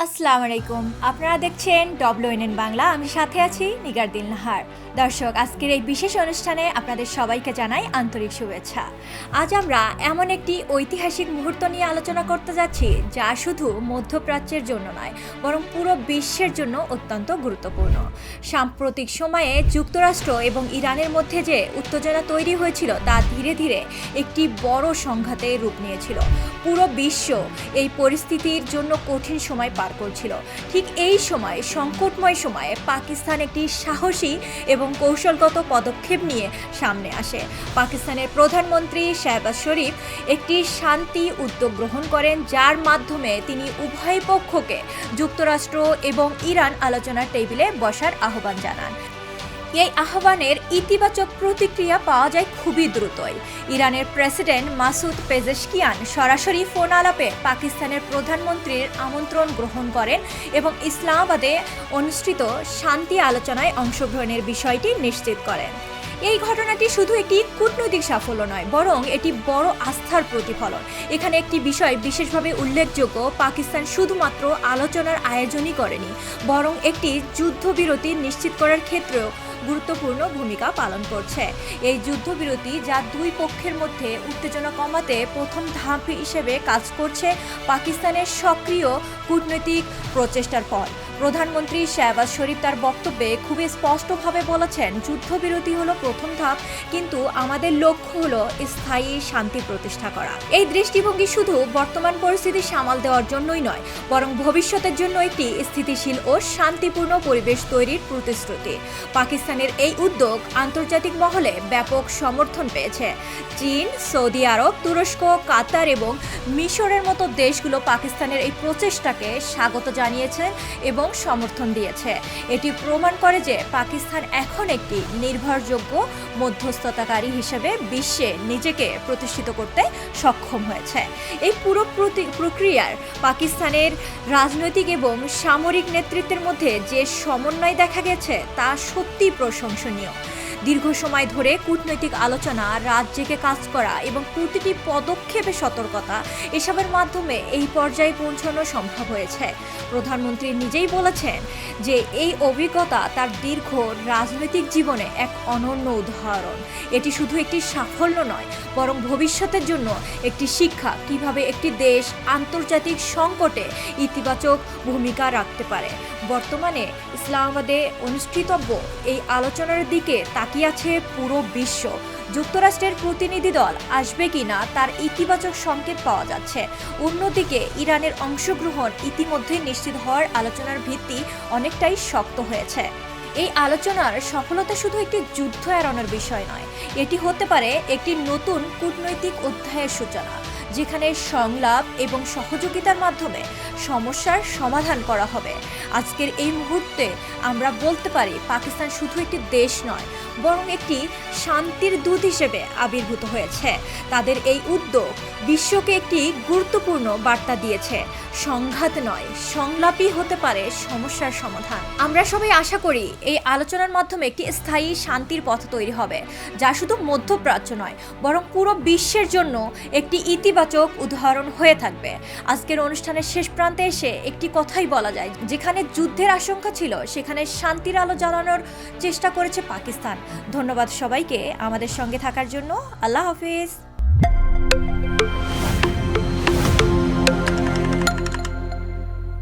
আসসালামু আলাইকুম। আপনারা দেখছেন WNN বাংলা। আমি সাথে আছি নিগার দিল নাহার। দর্শক, আজকের এই বিশেষ অনুষ্ঠানে আপনাদের সবাইকে জানাই আন্তরিক শুভেচ্ছা। আজ আমরা এমন একটি ঐতিহাসিক মুহূর্ত নিয়ে আলোচনা করতে যাচ্ছি যা শুধু মধ্যপ্রাচ্যের জন্য নয়, বরং পুরো বিশ্বের জন্য অত্যন্ত গুরুত্বপূর্ণ। সাম্প্রতিক সময়ে যুক্তরাষ্ট্র এবং ইরানের মধ্যে যে উত্তেজনা তৈরি হয়েছিল তা ধীরে ধীরে একটি বড় সংঘাতে রূপ নিয়েছিল। পুরো বিশ্ব এই পরিস্থিতির জন্য কঠিন সময় পার করছিল। ঠিক এই সময়, সংকটময় সময়ে পাকিস্তান একটি সাহসী এবং কৌশলগত পদক্ষেপ নিয়ে সামনে আসে। পাকিস্তানের প্রধানমন্ত্রী শাহবাজ শরীফ একটি শান্তি উদ্যোগ গ্রহণ করেন, যার মাধ্যমে তিনি উভয় পক্ষকে যুক্তরাষ্ট্র এবং ইরান আলোচনার টেবিলে বসার আহ্বান জানান। এই আহ্বানের ইতিবাচক প্রতিক্রিয়া পাওয়া যায় খুবই দ্রুতই। ইরানের প্রেসিডেন্ট মাসুদ পেজেশকিয়ান সরাসরি ফোন আলাপে পাকিস্তানের প্রধানমন্ত্রীর আমন্ত্রণ গ্রহণ করেন এবং ইসলামাবাদে অনুষ্ঠিত শান্তি আলোচনায় অংশগ্রহণের বিষয়টি নিশ্চিত করেন। এই ঘটনাটি শুধু একটি কূটনৈতিক সাফল্য নয়, বরং এটি বড় আস্থার প্রতিফলন। এখানে একটি বিষয় বিশেষভাবে উল্লেখযোগ্য: পাকিস্তান শুধুমাত্র আলোচনার আয়োজনই করেনি, বরং একটি যুদ্ধবিরতি নিশ্চিত করার ক্ষেত্রেও গুরুত্বপূর্ণ ভূমিকা পালন করছে। এই যুদ্ধবিরতি, যা দুই পক্ষের মধ্যে উত্তেজনা কমাতে প্রথম ধাপ হিসেবে কাজ করছে, পাকিস্তানের সক্রিয় কূটনৈতিক প্রচেষ্টার ফল। প্রধানমন্ত্রী শাহবাজ শরীফ তার বক্তব্যে খুবই স্পষ্টভাবে বলেছেন, যুদ্ধবিরতি হলো প্রথম ধাপ, কিন্তু আমাদের লক্ষ্য হলো স্থায়ী শান্তি প্রতিষ্ঠা করা। এই দৃষ্টিভঙ্গি শুধু বর্তমান পরিস্থিতি সামাল দেওয়ার জন্যই নয়, বরং ভবিষ্যতের জন্য একটি স্থিতিশীল ও শান্তিপূর্ণ পরিবেশ তৈরির প্রতিশ্রুতি। পাকিস্তানের এই উদ্যোগ আন্তর্জাতিক মহলে ব্যাপক সমর্থন পেয়েছে। চীন, সৌদি আরব, তুরস্ক, কাতার এবং মিশরের মতো দেশগুলো পাকিস্তানের এই প্রচেষ্টাকে স্বাগত জানিয়েছে এবং সমর্থন দিয়েছে। এটি প্রমাণ করে যে পাকিস্তান এখন একটি নির্ভরযোগ্য মধ্যস্থতাকারী হিসেবে বিশ্বে নিজেকে প্রতিষ্ঠিত করতে সক্ষম হয়েছে। এই পুরো প্রক্রিয়ার পাকিস্তানের রাজনৈতিক এবং সামরিক নেতৃত্বের মধ্যে যে সমন্বয় দেখা গেছে তা সত্যি প্রশংসনীয়। দীর্ঘ সময় ধরে কূটনৈতিক আলোচনা, রাত জেগে কাজ করা এবং প্রতিটি পদক্ষেপে সতর্কতা, এসবের মাধ্যমে এই পর্যায়ে পৌঁছানো সম্ভব হয়েছে। প্রধানমন্ত্রী নিজেই বলেছেন যে এই অভিজ্ঞতা তার দীর্ঘ রাজনৈতিক জীবনে এক অনন্য উদাহরণ। এটি শুধু একটি সাফল্য নয়, বরং ভবিষ্যতের জন্য একটি শিক্ষা, কিভাবে একটি দেশ আন্তর্জাতিক সংকটে ইতিবাচক ভূমিকা রাখতে পারে। বর্তমানে ইসলামাবাদে অনুষ্ঠিতব্য এই আলোচনার দিকে তাকিয়ে আছে পুরো বিশ্ব। যুক্তরাষ্ট্রের প্রতিনিধি দল আসবে কিনা তার ইতিবাচক সংকেত পাওয়া যাচ্ছে। অন্যদিকে ইরানের অংশগ্রহণ ইতিমধ্যে নিশ্চিত হওয়ার আলোচনার ভিত্তি অনেকটাই শক্ত হয়েছে। এই আলোচনার সফলতা শুধু একটি যুদ্ধ এড়ানোর বিষয় নয়, এটি হতে পারে একটি নতুন কূটনৈতিক অধ্যায়ের সূচনা, যেখানে সংলাপ এবং সহযোগিতার মাধ্যমে সমস্যার সমাধান করা হবে। আজকের এই মুহূর্তে আমরা বলতে পারি, পাকিস্তান শুধু একটি দেশ নয়, বরং একটি শান্তির দূত হিসেবে আবির্ভূত হয়েছে। তাদের এই উদ্যোগ বিশ্বকে একটি গুরুত্বপূর্ণ বার্তা দিয়েছে: সংঘাত নয়, সংলাপই হতে পারে সমস্যার সমাধান। আমরা সবাই আশা করি এই আলোচনার মাধ্যমে একটি স্থায়ী শান্তির পথ তৈরি হবে, যা শুধু মধ্যপ্রাচ্য নয়, বরং পুরো বিশ্বের জন্য একটি ইতিবাচক উদাহরণ হয়ে থাকবে। আজকের অনুষ্ঠানের শেষ প্রান্তে এসে একটি কথাই বলা যায়: যেখানে যুদ্ধের আশঙ্কা ছিল, সেখানে শান্তির আলো জ্বালানোর চেষ্টা করেছে পাকিস্তান। ধন্যবাদ সবাইকে আমাদের সঙ্গে থাকার জন্য। আল্লাহ হাফিজ।